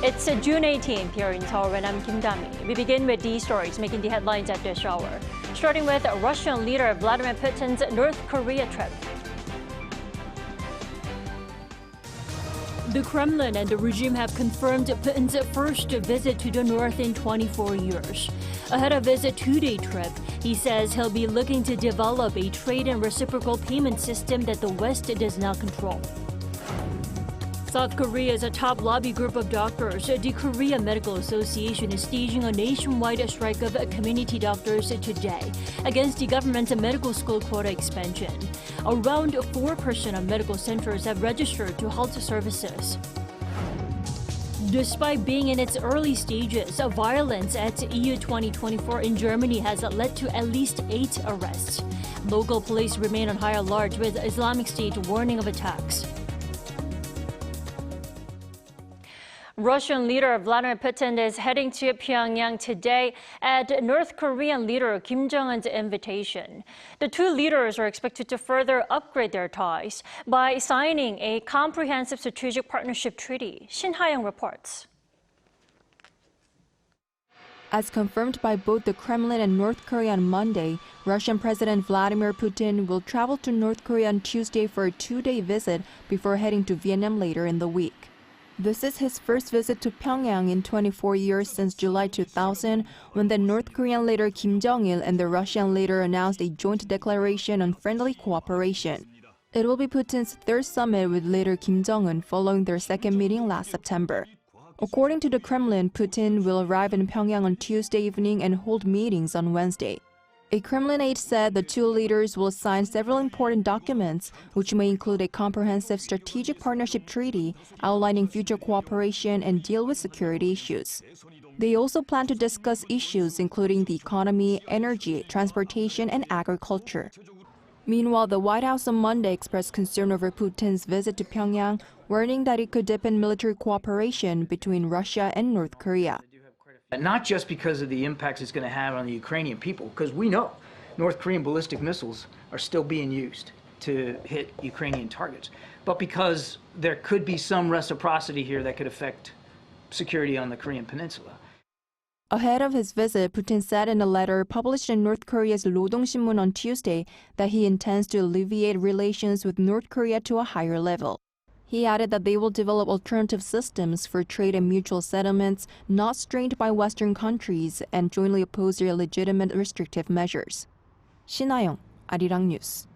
It's June 18th here in Seoul, and I'm Kim Dami. We begin with these stories making the headlines at this hour. Starting with Russian leader Vladimir Putin's North Korea trip. The Kremlin and the regime have confirmed Putin's first visit to the north in 24 years. Ahead of his two-day trip, he says he'll be looking to develop a trade and reciprocal payment system that the West does not control. South Korea's top lobby group of doctors, the Korea Medical Association, is staging a nationwide strike of community doctors today against the government's medical school quota expansion. Around 4% of medical centers have registered to halt services. Despite being in its early stages, violence at EU 2024 in Germany has led to at least 8 arrests. Local police remain on high alert with Islamic State warning of attacks. Russian leader Vladimir Putin is heading to Pyongyang today at North Korean leader Kim Jong-un's invitation. The two leaders are expected to further upgrade their ties by signing a comprehensive strategic partnership treaty. Shin Ha-young reports. As confirmed by both the Kremlin and North Korea on Monday, Russian President Vladimir Putin will travel to North Korea on Tuesday for a 2-day visit before heading to Vietnam later in the week. This is his first visit to Pyongyang in 24 years since July 2000, when the North Korean leader Kim Jong-il and the Russian leader announced a joint declaration on friendly cooperation. It will be Putin's third summit with leader Kim Jong-un following their second meeting last September. According to the Kremlin, Putin will arrive in Pyongyang on Tuesday evening and hold meetings on Wednesday. A Kremlin aide said the two leaders will sign several important documents, which may include a comprehensive strategic partnership treaty outlining future cooperation and deal with security issues. They also plan to discuss issues including the economy, energy, transportation, and agriculture. Meanwhile, the White House on Monday expressed concern over Putin's visit to Pyongyang, warning that it could deepen military cooperation between Russia and North Korea. Not just because of the impacts it's going to have on the Ukrainian people, because we know North Korean ballistic missiles are still being used to hit Ukrainian targets, but because there could be some reciprocity here that could affect security on the Korean peninsula. Ahead of his visit, Putin said in a letter published in North Korea's Rodong Sinmun on Tuesday that he intends to alleviate relations with North Korea to a higher level. He added that they will develop alternative systems for trade and mutual settlements not strained by Western countries and jointly oppose their legitimate restrictive measures. Shin Ha-young, Arirang News.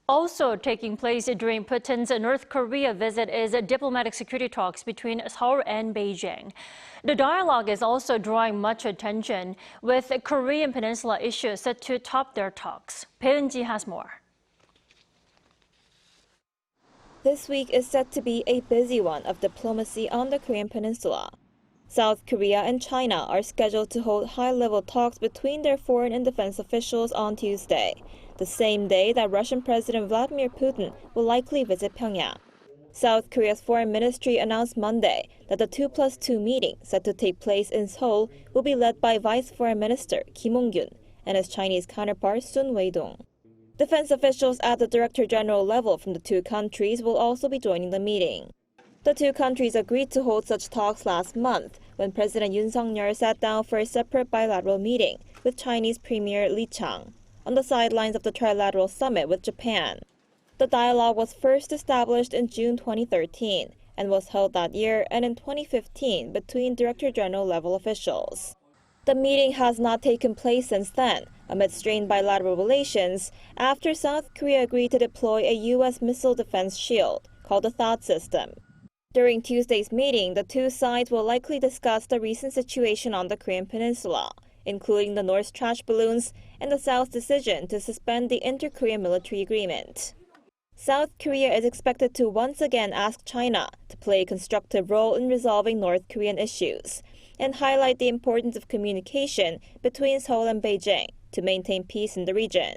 Also taking place during Putin's North Korea visit is diplomatic security talks between Seoul and Beijing. The dialogue is also drawing much attention, with Korean Peninsula issues set to top their talks. Bae-eun-ji has more. This week is set to be a busy one of diplomacy on the Korean Peninsula. South Korea and China are scheduled to hold high-level talks between their foreign and defense officials on Tuesday, the same day that Russian President Vladimir Putin will likely visit Pyongyang. South Korea's foreign ministry announced Monday that the 2+2 meeting set to take place in Seoul will be led by Vice Foreign Minister Kim Hong-kyun and his Chinese counterpart Sun Wei-dong. Defense officials at the Director General level from the two countries will also be joining the meeting. The two countries agreed to hold such talks last month when President Yoon Suk-yeol sat down for a separate bilateral meeting with Chinese Premier Li Chang on the sidelines of the trilateral summit with Japan. The dialogue was first established in June 2013 and was held that year and in 2015 between Director General level officials. The meeting has not taken place since then, amid strained bilateral relations, after South Korea agreed to deploy a U.S. missile defense shield called the THAAD system. During Tuesday's meeting, the two sides will likely discuss the recent situation on the Korean Peninsula, including the North's trash balloons and the South's decision to suspend the inter-Korean military agreement. South Korea is expected to once again ask China to play a constructive role in resolving North Korean issues and highlight the importance of communication between Seoul and Beijing to maintain peace in the region.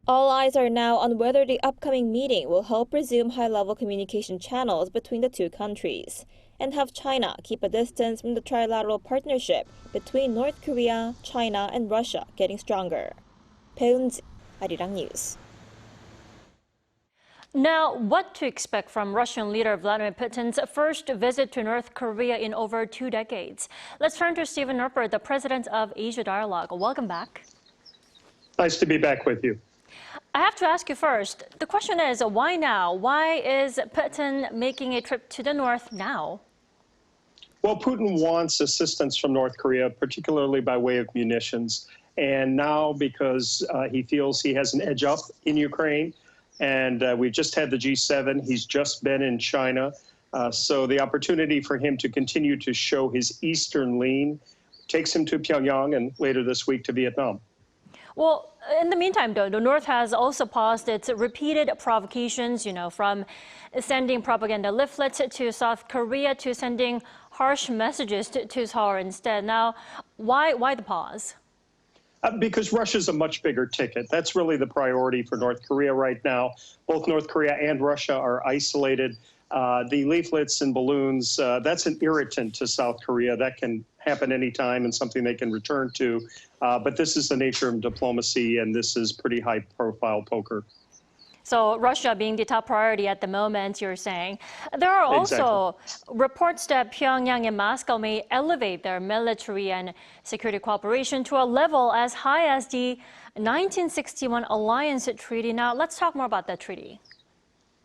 All eyes are now on whether the upcoming meeting will help resume high-level communication channels between the two countries and have China keep a distance from the trilateral partnership between North Korea, China, and Russia getting stronger. Bae-eun-ji, Arirang News. Now, what to expect from Russian leader Vladimir Putin's first visit to North Korea in over 2 decades? Let's turn to Stephen Rupert, the president of Asia Dialogue. Welcome back. Nice to be back with you. I have to ask you first, the question is, why now? Why is Putin making a trip to the north now? Well, Putin wants assistance from North Korea, particularly by way of munitions. And now, because he feels he has an edge up in Ukraine, and we've just had the G7, he's just been in China. So the opportunity for him to continue to show his eastern lean takes him to Pyongyang and later this week to Vietnam. Well, in the meantime, though, the North has also paused its repeated provocations, from sending propaganda leaflets to South Korea to sending harsh messages to Seoul instead. Now, why the pause? Because Russia's a much bigger ticket. That's really the priority for North Korea right now. Both North Korea and Russia are isolated. The leaflets and balloons, that's an irritant to South Korea. That can happen anytime and something they can return to. But this is the nature of diplomacy, and this is pretty high-profile poker. So Russia being the top priority at the moment, you're saying. There are also reports that Pyongyang and Moscow may elevate their military and security cooperation to a level as high as the 1961 Alliance Treaty. Now, let's talk more about that treaty.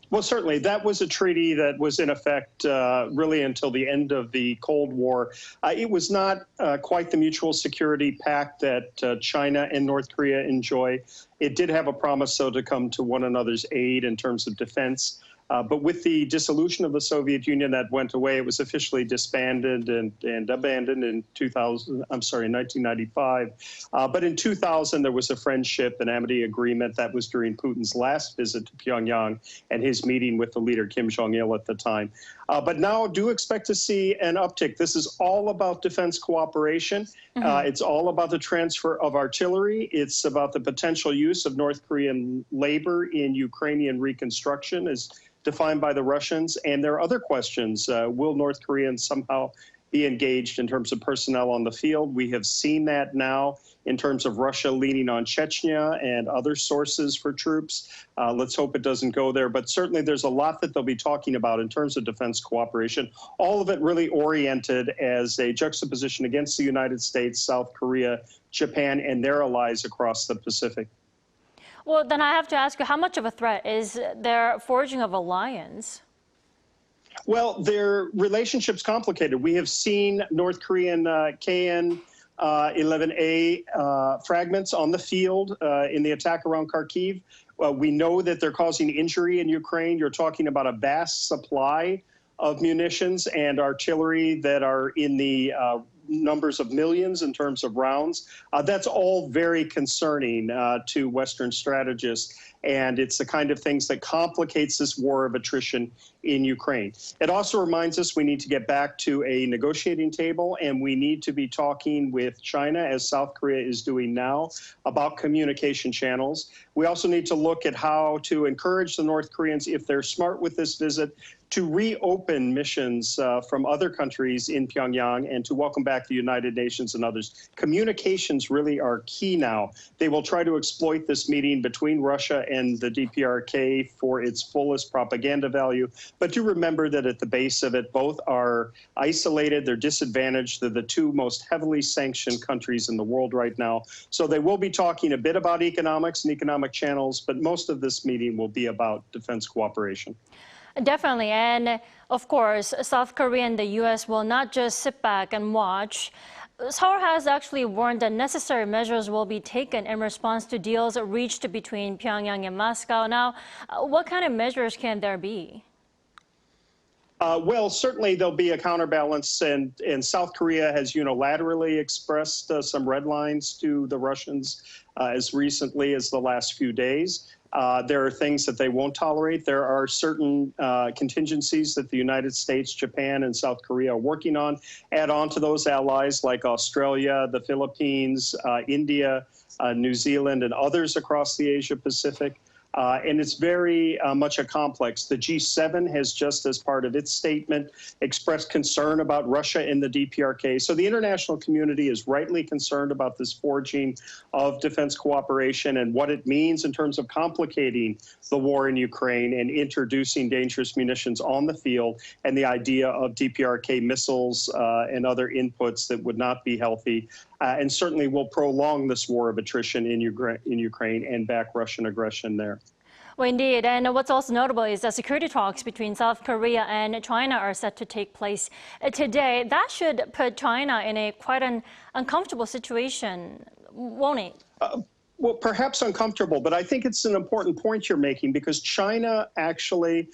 Well, certainly. That was a treaty that was in effect really until the end of the Cold War. It was not quite the mutual security pact that China and North Korea enjoy. It did have a promise, though, to come to one another's aid in terms of defense. But with the dissolution of the Soviet Union, that went away. It was officially disbanded and abandoned in 1995. But in 2000, there was a friendship and amity agreement that was during Putin's last visit to Pyongyang and his meeting with the leader Kim Jong-un at the time. But now do expect to see an uptick. This is all about defense cooperation. It's all about the transfer of artillery. It's about the potential use of North Korean labor in Ukrainian reconstruction as defined by the Russians. And there are other questions. Will North Koreans somehow be engaged in terms of personnel on the field? We have seen that now in terms of Russia leaning on Chechnya and other sources for troops. Let's hope it doesn't go there. But certainly there's a lot that they'll be talking about in terms of defense cooperation, all of it really oriented as a juxtaposition against the United States, South Korea, Japan, and their allies across the Pacific. Well, then I have to ask you, how much of a threat is their forging of alliance? Well, their relationship's complicated. We have seen North Korean KN-11A fragments on the field in the attack around Kharkiv. We know that they're causing injury in Ukraine. You're talking about a vast supply of munitions and artillery that are in the numbers of millions in terms of rounds. That's all very concerning to Western strategists. And it's the kind of things that complicates this war of attrition in Ukraine. It also reminds us we need to get back to a negotiating table, and we need to be talking with China, as South Korea is doing now, about communication channels. We also need to look at how to encourage the North Koreans, if they're smart with this visit, to reopen missions from other countries in Pyongyang and to welcome back the United Nations and others. Communications really are key now. They will try to exploit this meeting between Russia and the DPRK for its fullest propaganda value. But do remember that at the base of it, both are isolated, they're disadvantaged, they're the two most heavily sanctioned countries in the world right now. So they will be talking a bit about economics and economic channels, but most of this meeting will be about defense cooperation. Definitely. And of course, South Korea and the U.S. will not just sit back and watch. Seoul has actually warned that necessary measures will be taken in response to deals reached between Pyongyang and Moscow. Now, what kind of measures can there be? Well, certainly there'll be a counterbalance, and South Korea has unilaterally expressed some red lines to the Russians as recently as the last few days. There are things that they won't tolerate. There are certain contingencies that the United States, Japan, and South Korea are working on. Add on to those allies like Australia, the Philippines, India, New Zealand, and others across the Asia Pacific. And it's very much a complex. The G7 has just as part of its statement expressed concern about Russia in the DPRK. So the international community is rightly concerned about this forging of defense cooperation and what it means in terms of complicating the war in Ukraine and introducing dangerous munitions on the field, and the idea of DPRK missiles and other inputs that would not be healthy, and certainly will prolong this war of attrition in Ukraine and back Russian aggression there. Well, indeed. And what's also notable is that security talks between South Korea and China are set to take place today. That should put China in quite an uncomfortable situation, won't it? Well, perhaps uncomfortable, but I think it's an important point you're making, because China actually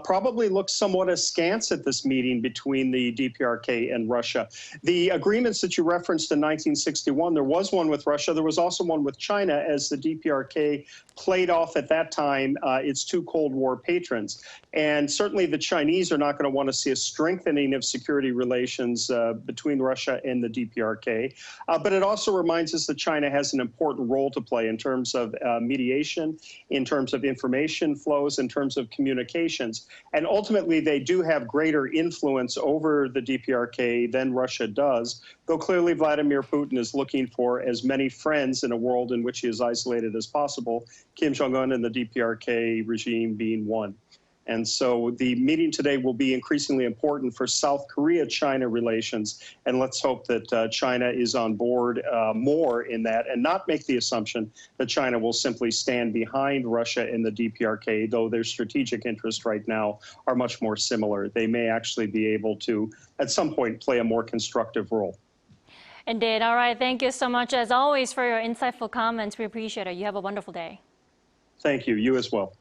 probably looks somewhat askance at this meeting between the DPRK and Russia. The agreements that you referenced in 1961, there was one with Russia. There was also one with China, as the DPRK played off at that time its two Cold War patrons. And certainly the Chinese are not going to want to see a strengthening of security relations between Russia and the DPRK. But it also reminds us that China has an important role to play in terms of mediation, in terms of information flows, in terms of communications. And ultimately, they do have greater influence over the DPRK than Russia does, though clearly Vladimir Putin is looking for as many friends in a world in which he is isolated as possible, Kim Jong-un and the DPRK regime being one. And so the meeting today will be increasingly important for South Korea-China relations. And let's hope that China is on board more in that, and not make the assumption that China will simply stand behind Russia in the DPRK, though their strategic interests right now are much more similar. They may actually be able to, at some point, play a more constructive role. Indeed. All right. Thank you so much, as always, for your insightful comments. We appreciate it. You have a wonderful day. Thank you. You as well.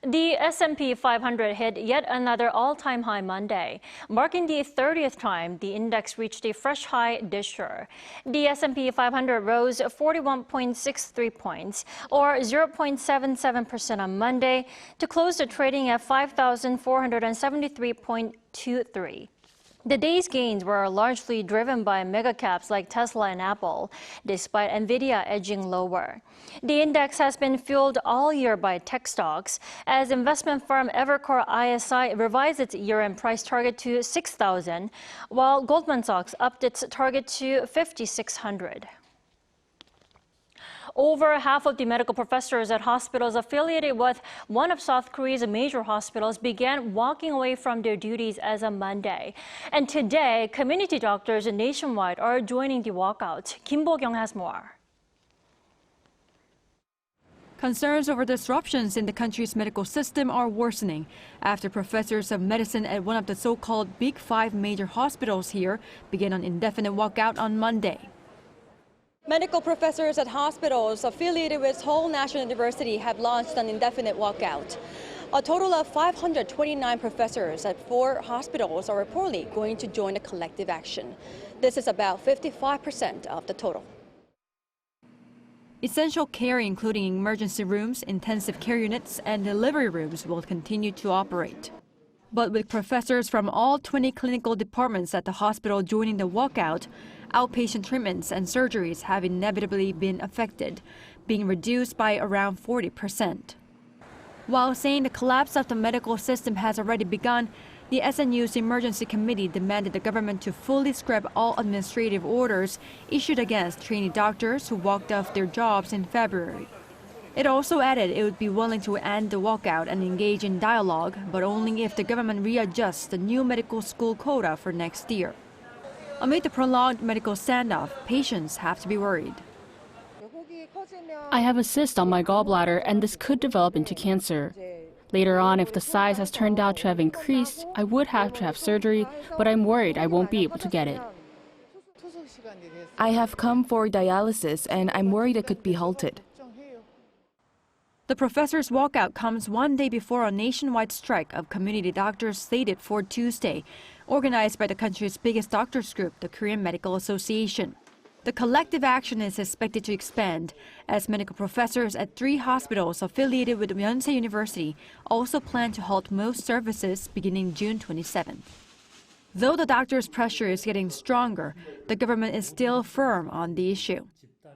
The S&P 500 hit yet another all-time high Monday, marking the 30th time the index reached a fresh high this year. The S&P 500 rose 41.63 points, or 0.77% on Monday, to close the trading at 5,473.23. The day's gains were largely driven by mega caps like Tesla and Apple, despite Nvidia edging lower. The index has been fueled all year by tech stocks, as investment firm Evercore ISI revised its year-end price target to 6,000, while Goldman Sachs upped its target to 5,600. Over half of the medical professors at hospitals affiliated with one of South Korea's major hospitals began walking away from their duties as of Monday. And today, community doctors nationwide are joining the walkout. Kim Bo-kyung has more. Concerns over disruptions in the country's medical system are worsening after professors of medicine at one of the so-called Big Five major hospitals here began an indefinite walkout on Monday. Medical professors at hospitals affiliated with Seoul National University have launched an indefinite walkout. A total of 529 professors at 4 hospitals are reportedly going to join the collective action. This is about 55% of the total. Essential care, including emergency rooms, intensive care units, and delivery rooms, will continue to operate. But with professors from all 20 clinical departments at the hospital joining the walkout, outpatient treatments and surgeries have inevitably been affected, being reduced by around 40%. While saying the collapse of the medical system has already begun, the SNU's emergency committee demanded the government to fully scrap all administrative orders issued against trainee doctors who walked off their jobs in February. It also added it would be willing to end the walkout and engage in dialogue, but only if the government readjusts the new medical school quota for next year. Amid the prolonged medical standoff, patients have to be worried. I have a cyst on my gallbladder, and this could develop into cancer. Later on, if the size has turned out to have increased, I would have to have surgery, but I'm worried I won't be able to get it. I have come for dialysis, and I'm worried it could be halted. The professors' walkout comes one day before a nationwide strike of community doctors slated for Tuesday, organized by the country's biggest doctors group, the Korean Medical Association. The collective action is expected to expand, as medical professors at 3 hospitals affiliated with Yonsei University also plan to halt most services beginning June 27th. Though the doctors' pressure is getting stronger, the government is still firm on the issue.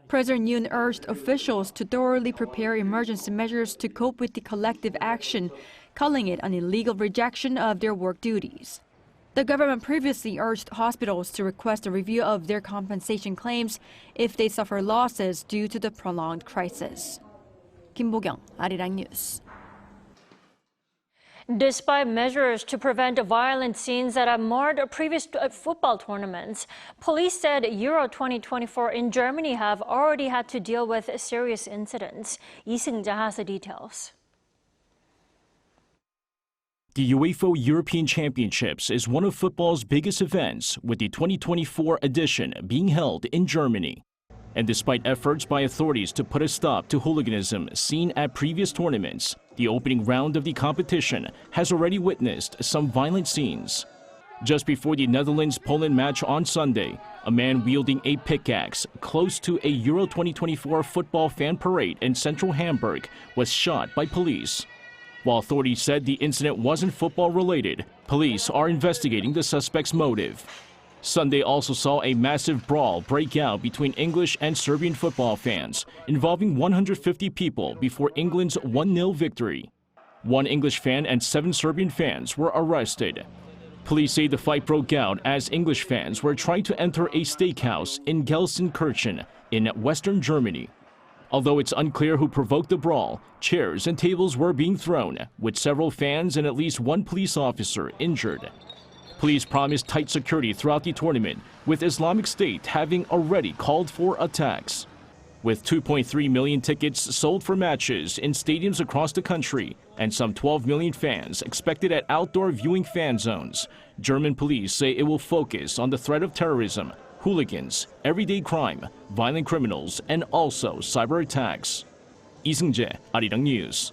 President Yoon urged officials to thoroughly prepare emergency measures to cope with the collective action, calling it an illegal rejection of their work duties. The government previously urged hospitals to request a review of their compensation claims if they suffer losses due to the prolonged crisis. Kim Bo-kyung, Arirang News. Despite measures to prevent violent scenes that have marred previous football tournaments, police said Euro 2024 in Germany have already had to deal with serious incidents. Lee Seung-jae has the details. The UEFA European Championships is one of football's biggest events, with the 2024 edition being held in Germany. And despite efforts by authorities to put a stop to hooliganism seen at previous tournaments, the opening round of the competition has already witnessed some violent scenes. Just before the Netherlands-Poland match on Sunday, a man wielding a pickaxe close to a Euro 2024 football fan parade in central Hamburg was shot by police. While authorities said the incident wasn't football-related, police are investigating the suspect's motive. Sunday also saw a massive brawl break out between English and Serbian football fans, involving 150 people before England's 1-0 victory. 1 English fan and 7 Serbian fans were arrested. Police say the fight broke out as English fans were trying to enter a steakhouse in Gelsenkirchen in western Germany. Although it's unclear who provoked the brawl, chairs and tables were being thrown, with several fans and at least 1 police officer injured. Police promised tight security throughout the tournament, with Islamic State having already called for attacks. With 2.3 million tickets sold for matches in stadiums across the country and some 12 million fans expected at outdoor viewing fan zones, German police say it will focus on the threat of terrorism, hooligans, everyday crime, violent criminals, and also cyber attacks. Lee Seung-jae, Arirang News.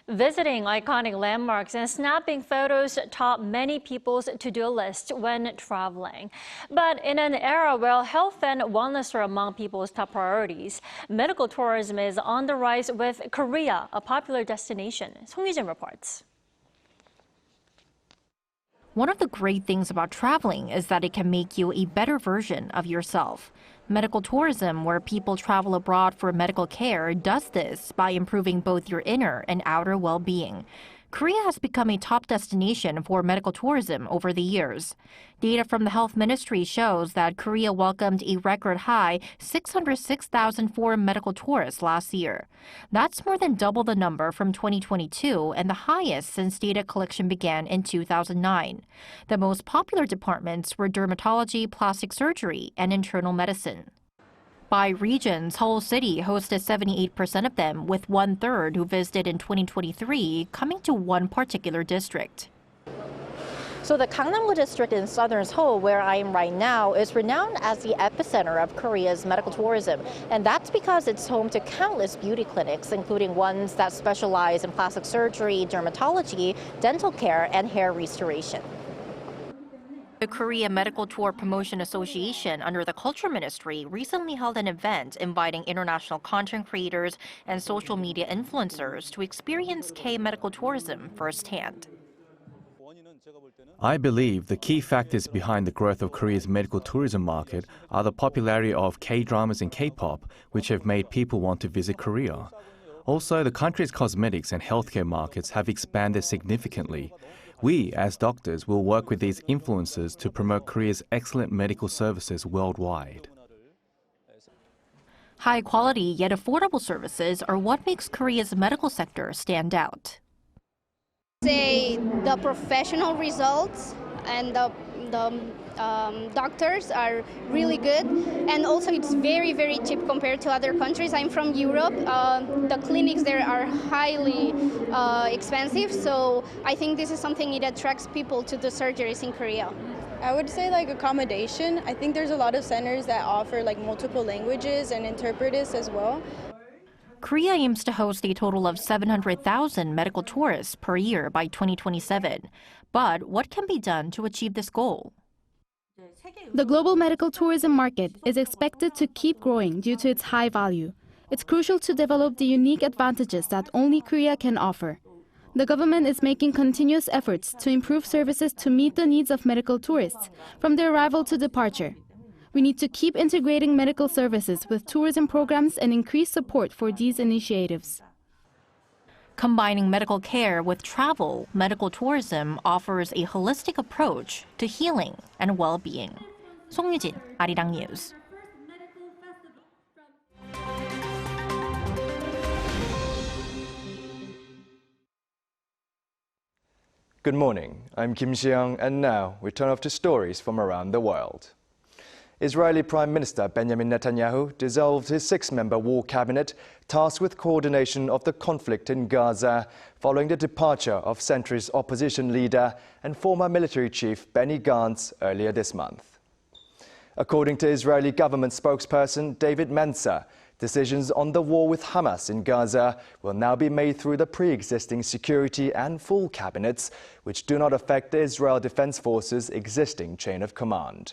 Visiting iconic landmarks and snapping photos top many people's to-do list when traveling. But in an era where health and wellness are among people's top priorities, medical tourism is on the rise, with Korea a popular destination. Song Hee-jin reports. One of the great things about traveling is that it can make you a better version of yourself. Medical tourism, where people travel abroad for medical care, does this by improving both your inner and outer well-being. Korea has become a top destination for medical tourism over the years. Data from the Health Ministry shows that Korea welcomed a record high 606,000 foreign medical tourists last year. That's more than double the number from 2022 and the highest since data collection began in 2009. The most popular departments were dermatology, plastic surgery, and internal medicine. By regions, Seoul City hosted 78% of them, with 1/3 who visited in 2023 coming to one particular district. So the Gangnam-gu district in southern Seoul, where I am right now, is renowned as the epicenter of Korea's medical tourism. And that's because it's home to countless beauty clinics, including ones that specialize in plastic surgery, dermatology, dental care, and hair restoration. The Korea Medical Tour Promotion Association under the Culture Ministry recently held an event inviting international content creators and social media influencers to experience K-medical tourism firsthand. I believe the key factors behind the growth of Korea's medical tourism market are the popularity of K-dramas and K-pop, which have made people want to visit Korea. Also, the country's cosmetics and healthcare markets have expanded significantly. We, as doctors, will work with these influencers to promote Korea's excellent medical services worldwide. High-quality yet affordable services are what makes Korea's medical sector stand out. The professional results and the doctors are really good, and also it's very, very cheap compared to other countries. I'm from Europe. The clinics there are highly expensive, so I think this is something that attracts people to the surgeries in Korea. I would say accommodation. I think there's a lot of centers that offer multiple languages and interpreters as well. Korea aims to host a total of 700,000 medical tourists per year by 2027. But what can be done to achieve this goal? The global medical tourism market is expected to keep growing due to its high value. It's crucial to develop the unique advantages that only Korea can offer. The government is making continuous efforts to improve services to meet the needs of medical tourists, from their arrival to departure. We need to keep integrating medical services with tourism programs and increase support for these initiatives. Combining medical care with travel, medical tourism offers a holistic approach to healing and well-being. 송유진, Arirang News. Good morning, I'm Kim Jong-un, and now we turn off to stories from around the world. Israeli Prime Minister Benjamin Netanyahu dissolved his six-member war cabinet tasked with coordination of the conflict in Gaza following the departure of centrist opposition leader and former military chief Benny Gantz earlier this month. According to Israeli government spokesperson David Mencer, decisions on the war with Hamas in Gaza will now be made through the pre-existing security and full cabinets, which do not affect the Israel Defense Forces' existing chain of command.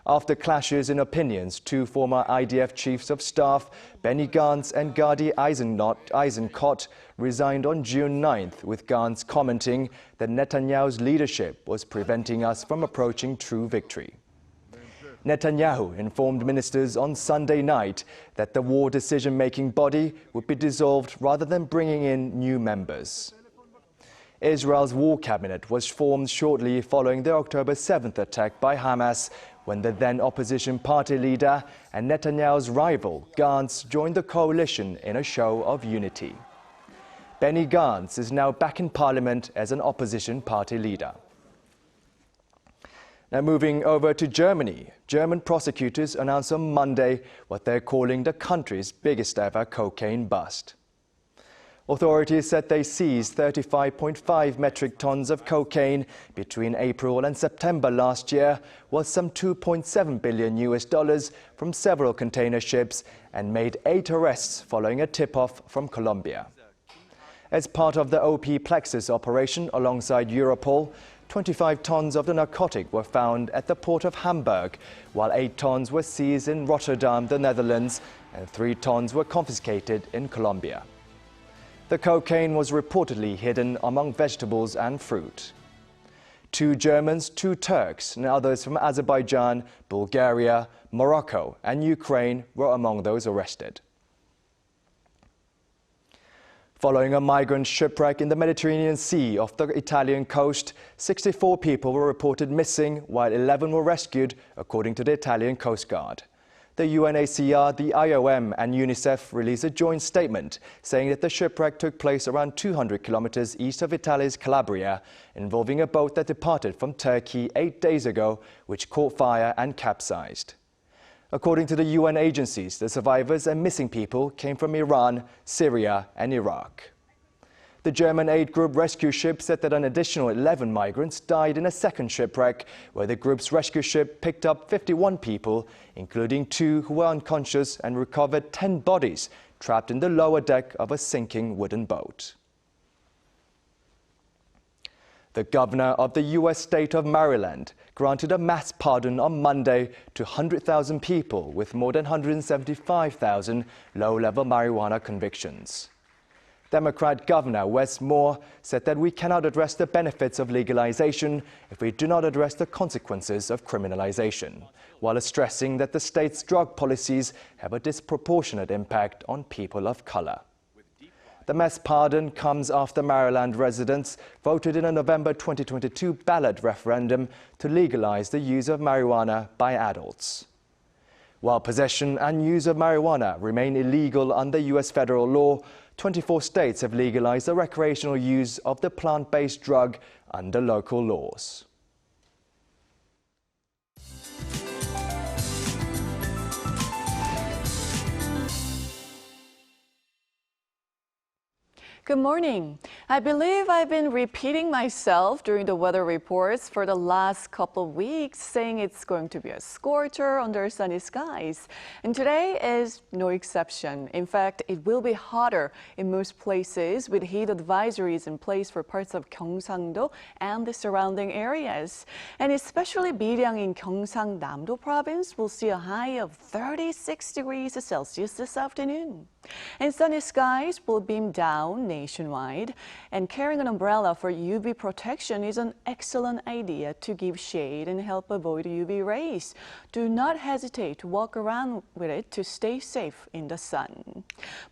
After clashes in opinions, two former IDF chiefs of staff, Benny Gantz and Gadi Eisenkot, resigned on June 9th, with Gantz commenting that Netanyahu's leadership was preventing us from approaching true victory. Netanyahu informed ministers on Sunday night that the war decision-making body would be dissolved rather than bringing in new members. Israel's war cabinet was formed shortly following the October 7th attack by Hamas, when the then opposition party leader and Netanyahu's rival, Gantz, joined the coalition in a show of unity. Benny Gantz is now back in parliament as an opposition party leader. Now moving over to Germany, German prosecutors announced on Monday what they're calling the country's biggest ever cocaine bust. Authorities said they seized 35.5 metric tons of cocaine between April and September last year, worth some $2.7 billion from several container ships, and made 8 arrests following a tip-off from Colombia. As part of the OP Plexus operation alongside Europol, 25 tons of the narcotic were found at the port of Hamburg, while 8 tons were seized in Rotterdam, the Netherlands, and 3 tons were confiscated in Colombia. The cocaine was reportedly hidden among vegetables and fruit. 2 Germans, 2 Turks, and others from Azerbaijan, Bulgaria, Morocco, and Ukraine were among those arrested. Following a migrant shipwreck in the Mediterranean Sea off the Italian coast, 64 people were reported missing, while 11 were rescued, according to the Italian Coast Guard. The UNHCR, the IOM, and UNICEF released a joint statement saying that the shipwreck took place around 200 kilometers east of Italy's Calabria, involving a boat that departed from Turkey 8 days ago, which caught fire and capsized. According to the UN agencies, the survivors and missing people came from Iran, Syria, and Iraq. The German aid group rescue ship said that an additional 11 migrants died in a second shipwreck, where the group's rescue ship picked up 51 people, including 2 who were unconscious, and recovered 10 bodies trapped in the lower deck of a sinking wooden boat. The governor of the U.S. state of Maryland granted a mass pardon on Monday to 100,000 people with more than 175,000 low-level marijuana convictions. Democrat Governor Wes Moore said that we cannot address the benefits of legalization if we do not address the consequences of criminalization, while stressing that the state's drug policies have a disproportionate impact on people of color. The mass pardon comes after Maryland residents voted in a November 2022 ballot referendum to legalize the use of marijuana by adults. While possession and use of marijuana remain illegal under U.S. federal law, 24 states have legalized the recreational use of the plant-based drug under local laws. Good morning. I believe I've been repeating myself during the weather reports for the last couple of weeks, saying it's going to be a scorcher under sunny skies. And today is no exception. In fact, it will be hotter in most places with heat advisories in place for parts of Gyeongsang-do and the surrounding areas. And especially Migrant in Gyeongsang-Namdo province will see a high of 36 degrees Celsius this afternoon. And sunny skies will beam down nationwide, and carrying an umbrella for UV protection is an excellent idea to give shade and help avoid UV rays. Do not hesitate to walk around with it to stay safe in the sun.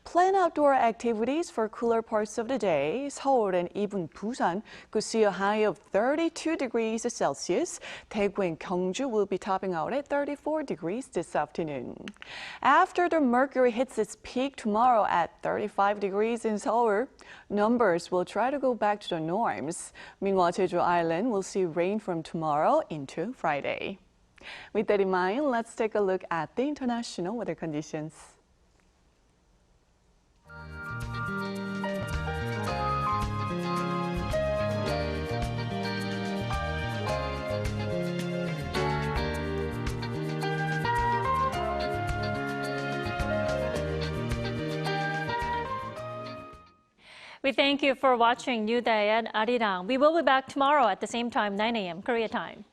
Plan outdoor activities for cooler parts of the day. Seoul and even Busan could see a high of 32 degrees Celsius. Daegu and Gyeongju will be topping out at 34 degrees this afternoon. After the mercury hits its peak tomorrow at 35 degrees in Seoul, numbers will try to go back to the norms. Meanwhile, Jeju Island will see rain from tomorrow into Friday. With that in mind, let's take a look at the international weather conditions. We thank you for watching New Day at Arirang. We will be back tomorrow at the same time, 9 a.m. Korea time.